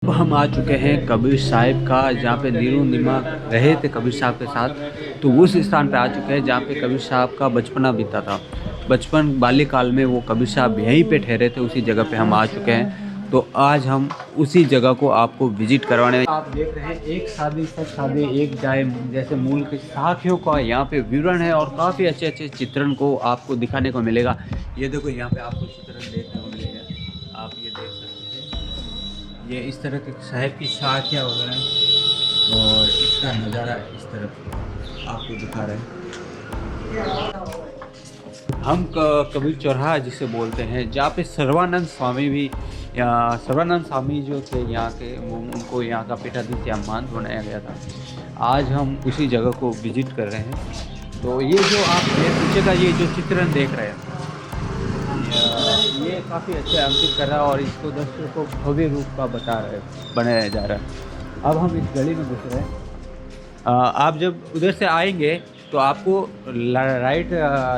अब हम आ चुके हैं कबीर साहिब का, जहाँ पे नीरू नीमा रहे थे कबीर साहब के साथ। तो उस स्थान पे आ चुके हैं जहाँ पे कबीर साहब का बचपना बीता था। बचपन बाल्यकाल में वो कबीर साहब यहीं पे ठहरे थे, उसी जगह पे हम आ चुके हैं। तो आज हम उसी जगह को आपको विजिट करवाने। आप देख रहे हैं एक शादी सब शादी एक जाए जैसे मूल के साखियों का यहाँ पे विवरण है, और काफ़ी अच्छे अच्छे चित्रण को आपको दिखाने को मिलेगा। ये देखो यहाँ पे आपको चित्रण देखने को मिलेगा, आप ये देख सकते हैं। ये इस तरह के साहिब की साखियाँ वगैरह हैं, और इसका नज़ारा इस तरफ आपको दिखा रहे हैं। हम कबीर चौराहा जिसे बोलते हैं, जहाँ पे सर्वानंद स्वामी भी, सर्वानंद स्वामी जो थे यहाँ के, उनको यहाँ का पीठाधीश या महंत बनाया गया था। आज हम उसी जगह को विजिट कर रहे हैं। तो ये जो आप पीछे का ये जो चित्रण देख रहे हैं, ये काफ़ी अच्छे अंकित कर रहा है, और इसको दर्शकों को भव्य रूप का बनाया जा रहा है। अब हम इस गली में घुस रहे हैं। आप जब उधर से आएंगे तो आपको राइट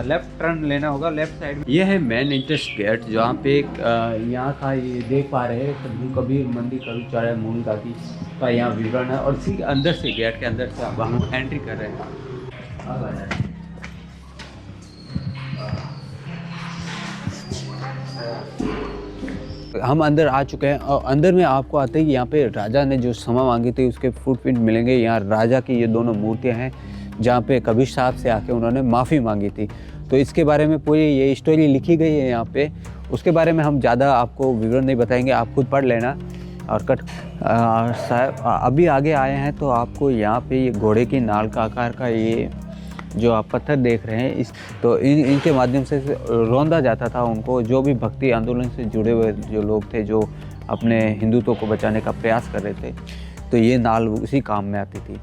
लेफ़्ट टर्न लेना होगा, लेफ़्ट साइड में। ये है मेन एंट्रेंस गेट, जहाँ पे यहाँ का ये देख पा रहे हैं सद्गुरु कबीर मंदिर कबीर चौराहा मूल का यहाँ विवरण है। और इसी के अंदर से, गेट के अंदर से अब हम एंट्री कर रहे हैं। अब आ जाए, हम अंदर आ चुके हैं, और अंदर में आपको आते ही यहाँ पे राजा ने जो क्षमा मांगी थी उसके फुटप्रिंट मिलेंगे। यहाँ राजा की ये दोनों मूर्तियाँ हैं, जहाँ पे कबीर साहब से आके उन्होंने माफ़ी मांगी थी। तो इसके बारे में पूरी ये स्टोरी लिखी गई है यहाँ पे। उसके बारे में हम ज़्यादा आपको विवरण नहीं बताएंगे, आप खुद पढ़ लेना। और साहब अभी आगे आए हैं तो आपको यहाँ पे ये घोड़े की नाल का आकार का ये जो आप पत्थर देख रहे हैं, तो इनके माध्यम से रौंदा जाता था उनको, जो भी भक्ति आंदोलन से जुड़े हुए जो लोग थे, जो अपने हिंदुत्व को बचाने का प्रयास कर रहे थे। तो ये नाल उसी काम में आती थी।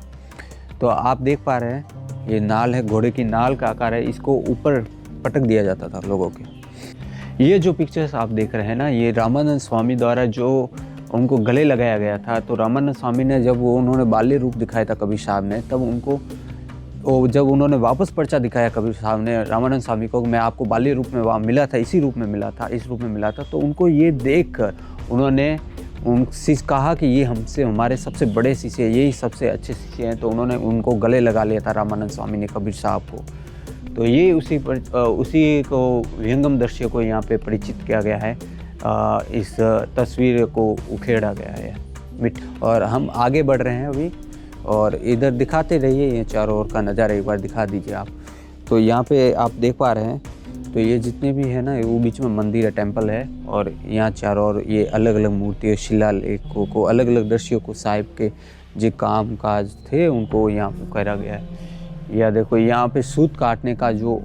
तो आप देख पा रहे हैं ये नाल है, घोड़े की नाल का आकार है, इसको ऊपर पटक दिया जाता था लोगों के। ये जो पिक्चर्स आप देख रहे हैं ना, ये रामानंद स्वामी द्वारा जो उनको गले लगाया गया था। तो रामानंद स्वामी ने जब उन्होंने बाल्य रूप दिखाया था कबीर साहब ने, तब उनको जब उन्होंने वापस पर्चा दिखाया कबीर साहब ने रामानंद स्वामी को, मैं आपको बाल्य रूप में वहाँ मिला था, इसी रूप में मिला था, इस रूप में मिला था। तो उनको ये देखकर उन्होंने उनसे कहा कि ये हमसे हमारे सबसे बड़े शिष्य, यही सबसे अच्छे शिष्य हैं। तो उन्होंने उनको गले लगा लिया था रामानंद स्वामी ने कबीर साहब को। तो ये उसी को विहंगम दृश्य को यहाँ पे परिचित किया गया है, इस तस्वीर को उखेड़ा गया है और हम आगे बढ़ रहे हैं अभी, और इधर दिखाते रहिए, ये चारों ओर का नज़ारा एक बार दिखा दीजिए आप। तो यहाँ पे आप देख पा रहे हैं, तो ये जितने भी है ना, वो बीच में मंदिर है, टेंपल है, और यहाँ चारों ओर ये अलग अलग मूर्तियों, शिलालेखों को, अलग अलग दृश्यों को, साहिब के जो काम काज थे उनको यहाँ पे करा गया है। या देखो यहाँ पे सूत काटने का जो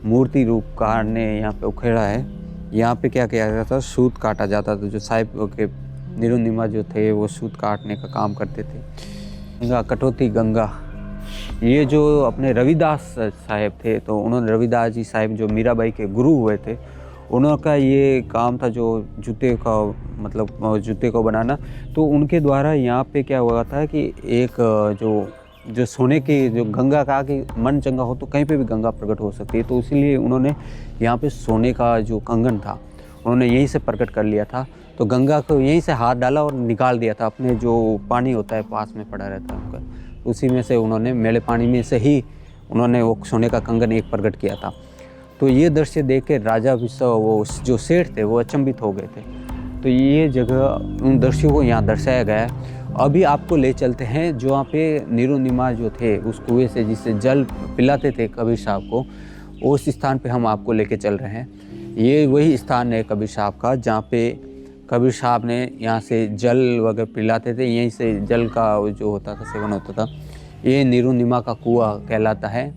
मूर्ति रूप काटने यहाँ पे उखेड़ा है। यहाँ पे क्या किया जाता था, सूत काटा जाता था। जो साहिब के नीरू नीमा जो थे वो सूत काटने का काम करते थे। गंगा कटौती गंगा, ये जो अपने रविदास साहिब थे, तो उन्होंने रविदास जी साहिब जो मीराबाई के गुरु हुए थे, उनका ये काम था जो जूते का, मतलब जूते को बनाना। तो उनके द्वारा यहाँ पे क्या हुआ था कि एक जो सोने की जो गंगा का कि मन चंगा हो तो कहीं पे भी गंगा प्रकट हो सकती है। तो इसीलिए उन्होंने यहाँ पे सोने का जो कंगन था उन्होंने यहीं से प्रकट कर लिया था। तो गंगा को यहीं से हाथ डाला और निकाल दिया था, अपने जो पानी होता है पास में पड़ा रहता है उनका, उसी में से उन्होंने मेले पानी में से ही उन्होंने वो सोने का कंगन एक प्रकट किया था। तो ये दृश्य देख के राजा वो जो सेठ थे वो अचंभित हो गए थे। तो ये जगह उन दृश्यों को यहाँ दर्शाया गया है। अभी आपको ले चलते हैं जो वहाँ पे नीरू नीमा जो थे उस कुएँ से जिससे जल पिलाते थे कबीर साहब को, उस स्थान पे हम आपको लेके चल रहे हैं। ये वही स्थान है कबीर साहब का जहाँ पे कबीर साहब ने यहाँ से जल वगैरह पिलाते थे, यहीं से जल का जो होता था सेवन होता था। ये नीरू नीमा का कुआं कहलाता है।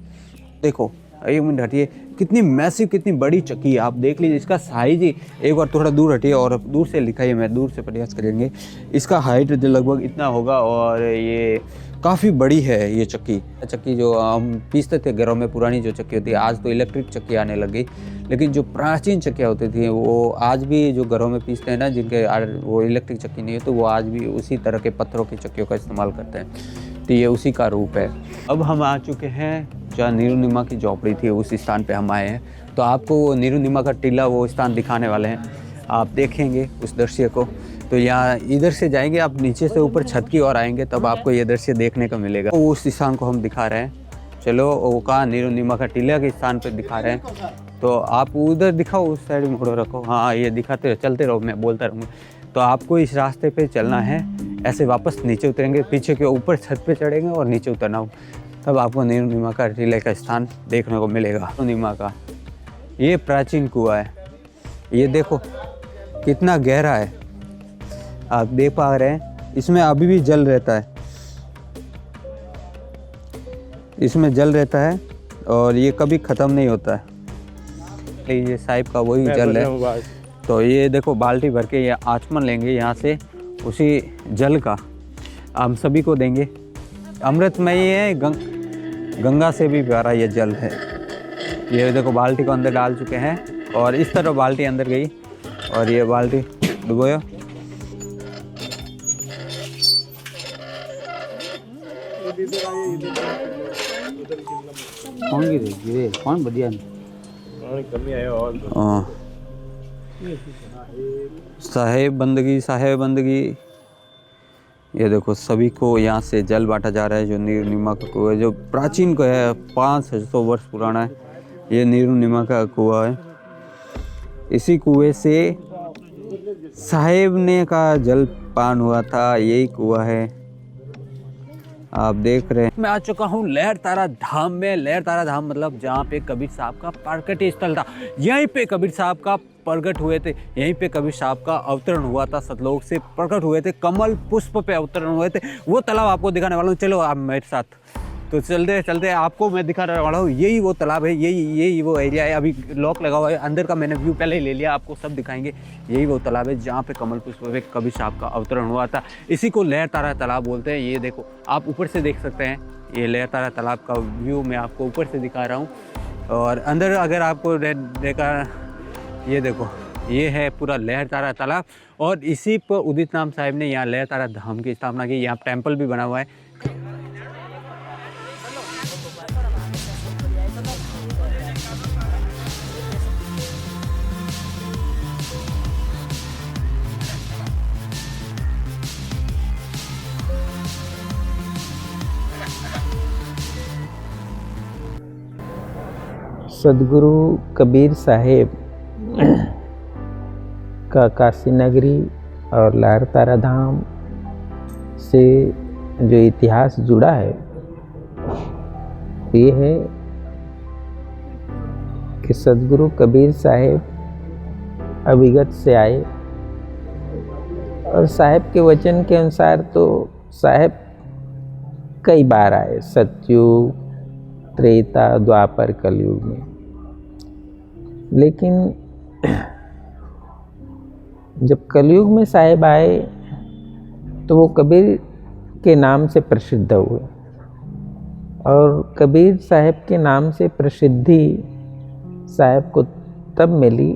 देखो एक मिनट हटिए, कितनी मैसिव, कितनी बड़ी चक्की आप देख लीजिए। इसका साइज ही, एक बार थोड़ा दूर हटिए और दूर से लिखाइए, मैं दूर से प्रयास करेंगे। इसका हाइट लगभग इतना होगा, और ये काफ़ी बड़ी है ये चक्की जो हम पीसते थे घरों में, पुरानी जो चक्की होती है। आज तो इलेक्ट्रिक चक्की आने लगी, लेकिन जो प्राचीन चक्कियाँ होती थी वो आज भी जो घरों में पीसते हैं ना, जिनके वो इलेक्ट्रिक चक्की नहीं है, तो वो आज भी उसी तरह के पत्थरों की चक्कियों का इस्तेमाल करते हैं। तो ये उसी का रूप है। अब हम आ चुके हैं जहाँ नीरू नीमा की झोपड़ी थी, उस स्थान पे हम आए हैं। तो आपको नीरू नीमा का टीला वो स्थान दिखाने वाले हैं, आप देखेंगे उस दृश्य को। तो यहाँ इधर से जाएंगे आप, नीचे से ऊपर छत की ओर आएंगे तब आपको ये दृश्य देखने को मिलेगा। तो उस स्थान को हम दिखा रहे हैं। चलो वो कहाँ नीरुनिमा का टीला के स्थान पे दिखा रहे हैं, तो आप उधर दिखाओ, उस साइड में मुड़ो रखो। हाँ ये दिखाते रहो, चलते रहो, मैं बोलता रहूँगा। तो आपको इस रास्ते पे चलना है, ऐसे वापस नीचे उतरेंगे, पीछे के ऊपर छत पे चढ़ेंगे और नीचे उतरना हो, तब आपको नीरुनिमा का टीले का स्थान देखने को मिलेगा। नीरुनिमा का ये प्राचीन कुआं है, ये देखो कितना गहरा है, आप देख पा रहे हैं। इसमें अभी भी जल रहता है, इसमें जल रहता है और ये कभी ख़त्म नहीं होता है। ये साहिब का वही जल है। तो ये देखो बाल्टी भर के ये आचमन लेंगे यहाँ से, उसी जल का हम सभी को देंगे। अमृतमयी है, गंगा से भी प्यारा ये जल है। ये देखो बाल्टी को अंदर डाल चुके हैं और इस तरह बाल्टी अंदर गई और ये बाल्टी डुबोया। कौन बढ़िया साहेब बंदगी। ये देखो सभी को यहाँ से जल बांटा जा रहा है। जो नीरुनिमा का कुआं जो प्राचीन को है, 500 वर्ष पुराना है, ये नीरुनिमा का कुआं है। इसी कुएं से साहेब ने का जल पान हुआ था, यही कुआं है, आप देख रहे हैं। मैं आ चुका हूँ लहर तारा धाम में। लहर तारा धाम मतलब जहाँ पे कबीर साहब का प्रकट स्थल था। यहीं पे कबीर साहब का प्रकट हुए थे, यहीं पे कबीर साहब का अवतरण हुआ था, सतलोक से प्रकट हुए थे, कमल पुष्प पे अवतरण हुए थे। वो तालाब आपको दिखाने वाला हूँ, चलो आप मेरे साथ। तो चलते चलते आपको मैं दिखाने वाला हूँ, यही वो तालाब है, यही वो एरिया है। अभी लॉक लगा हुआ है, अंदर का मैंने व्यू पहले ही ले लिया, आपको सब दिखाएंगे। यही वो तालाब है जहाँ पे कमल पुष्प पे कबीर साहब का अवतरण हुआ था। इसी को लहर तारा तालाब बोलते हैं। ये देखो आप ऊपर से देख सकते हैं, ये लहर तारा तालाब का व्यू मैं आपको ऊपर से दिखा रहा हूँ। और अंदर अगर आपको देखा, ये देखो ये है पूरा लहर तारा तालाब। और इसी पर उदित नाम साहिब ने यहाँ लहर तारा धाम की स्थापना की। यहाँ टेम्पल भी बना हुआ है। सदगुरु कबीर साहेब का काशी नगरी और लहर तारा धाम से जो इतिहास जुड़ा है, ये है कि सदगुरु कबीर साहेब अभिगत से आए और साहेब के वचन के अनुसार तो साहेब कई बार आए, सतयुग, त्रेता, द्वापर, कलयुग में। लेकिन जब कलयुग में साहेब आए तो वो कबीर के नाम से प्रसिद्ध हुए। और कबीर साहेब के नाम से प्रसिद्धि साहेब को तब मिली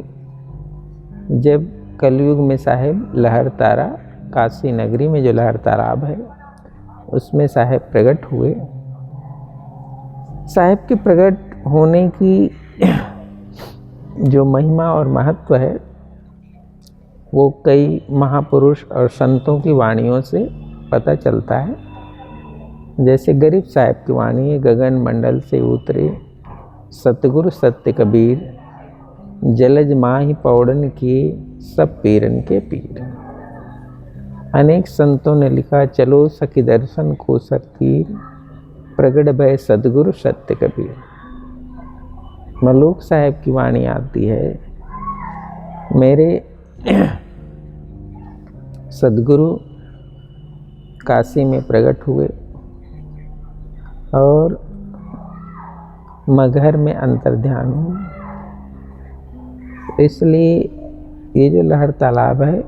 जब कलयुग में साहेब लहर तारा, काशी नगरी में जो लहर तालाब है उसमें साहेब प्रकट हुए। साहेब के प्रकट होने की जो महिमा और महत्व है वो कई महापुरुष और संतों की वाणियों से पता चलता है। जैसे गरीब साहब की वाणी है, गगन मंडल से उतरे सतगुरु सत्य कबीर, जलज माहि पौड़न किए सब पीरन के पीर। अनेक संतों ने लिखा, चलो सखी दर्शन को सरतीर, प्रगट भय सदगुरु सत्य कबीर। मलूक साहब की वाणी आती है, मेरे सदगुरु काशी में प्रकट हुए और मगहर में अंतर्ध्यान हुए। इसलिए ये जो लहर तालाब है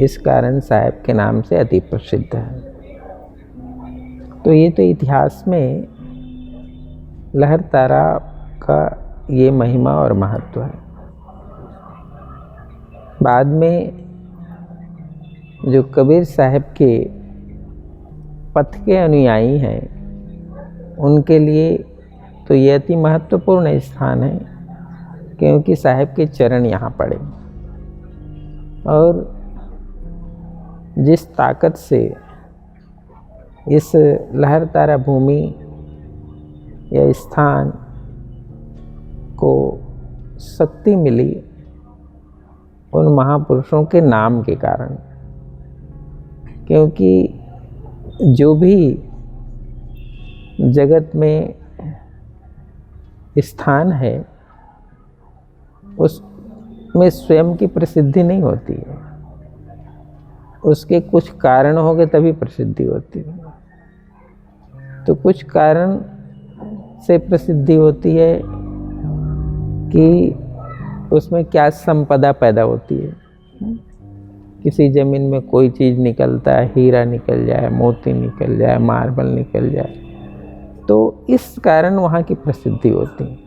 इस कारण साहेब के नाम से अति प्रसिद्ध है। तो ये तो इतिहास में लहर तारा का ये महिमा और महत्व है। बाद में जो कबीर साहब के पथ के अनुयायी हैं उनके लिए तो ये अति महत्वपूर्ण स्थान है, क्योंकि साहब के चरण यहाँ पड़े और जिस ताकत से इस लहरतारा भूमि या स्थान को शक्ति मिली, उन महापुरुषों के नाम के कारण। क्योंकि जो भी जगत में स्थान है उसमें स्वयं की प्रसिद्धि नहीं होती है, उसके कुछ कारण हो गए तभी प्रसिद्धि होती है। तो कुछ कारण से प्रसिद्धि होती है कि उसमें क्या संपदा पैदा होती है। किसी ज़मीन में कोई चीज़ निकलता है, हीरा निकल जाए, मोती निकल जाए, मार्बल निकल जाए, तो इस कारण वहाँ की प्रसिद्धि होती है।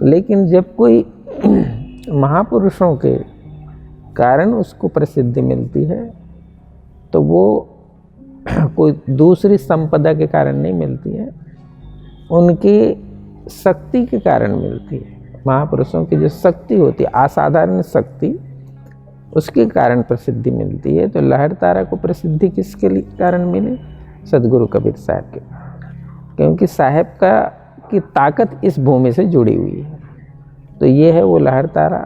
लेकिन जब कोई महापुरुषों के कारण उसको प्रसिद्धि मिलती है तो वो कोई दूसरी संपदा के कारण नहीं मिलती है, उनकी शक्ति के कारण मिलती है। महापुरुषों की जो शक्ति होती है, असाधारण शक्ति, उसके कारण प्रसिद्धि मिलती है। तो लहरतारा को प्रसिद्धि किसके लिए कारण मिली? सदगुरु कबीर साहब के, क्योंकि साहब की ताकत इस भूमि से जुड़ी हुई है। तो ये है वो लहरतारा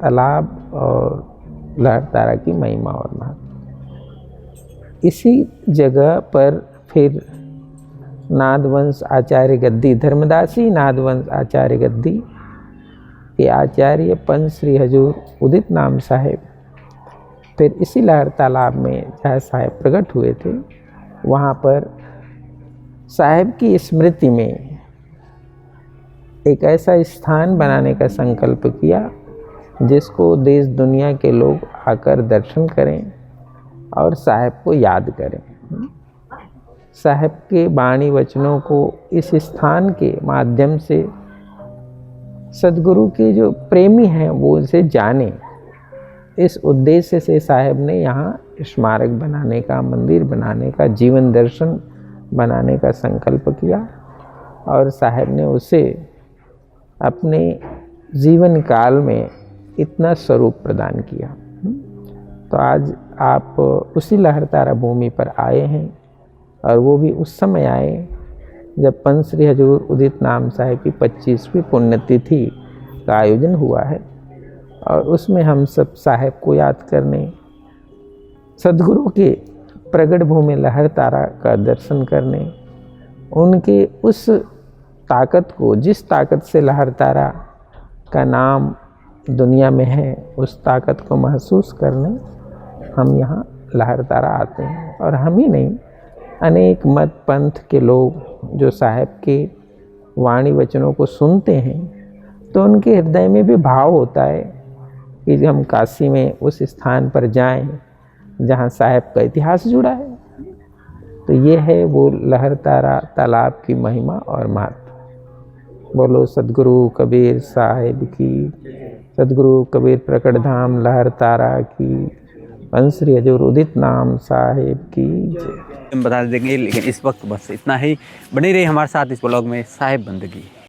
तालाब और लहरतारा की महिमा और महत्व। इसी जगह पर फिर नादवंश आचार्य गद्दी, धर्मदासी नादवंश आचार्य गद्दी के आचार्य पंच श्री हजूर उदित नाम साहेब फिर इसी लहर तालाब में जहाँ साहेब प्रकट हुए थे, वहाँ पर साहेब की स्मृति में एक ऐसा स्थान बनाने का संकल्प किया जिसको देश दुनिया के लोग आकर दर्शन करें और साहेब को याद करें। साहेब के वाणी वचनों को इस स्थान के माध्यम से सदगुरु के जो प्रेमी हैं वो इसे जाने, इस उद्देश्य से साहेब ने यहाँ स्मारक बनाने का, मंदिर बनाने का, जीवन दर्शन बनाने का संकल्प किया और साहेब ने उसे अपने जीवन काल में इतना स्वरूप प्रदान किया। तो आज आप उसी लहरतारा भूमि पर आए हैं और वो भी उस समय आए जब पंच श्री हजूर उदित नाम साहेब की 25वीं पुण्यतिथि का आयोजन हुआ है और उसमें हम सब साहेब को याद करने, सदगुरु के प्रगट भूमि लहरतारा का दर्शन करने, उनके उस ताकत को, जिस ताकत से लहरतारा का नाम दुनिया में है, उस ताकत को महसूस करने हम यहाँ लहरतारा आते हैं। और हम ही नहीं, अनेक मत पंथ के लोग जो साहेब के वाणी वचनों को सुनते हैं तो उनके हृदय में भी भाव होता है कि हम काशी में उस स्थान पर जाएं जहाँ साहेब का इतिहास जुड़ा है। तो ये है वो लहरतारा तालाब की महिमा और महत्व। बोलो सदगुरु कबीर साहिब की, सदगुरु कबीर प्रकट धाम लहरतारा की, पंच श्री हजूर उदित नाम साहिब की जय। हम बता देंगे, लेकिन इस वक्त बस इतना ही। बने रहिए हमारे साथ इस ब्लॉग में। साहिब बंदगी।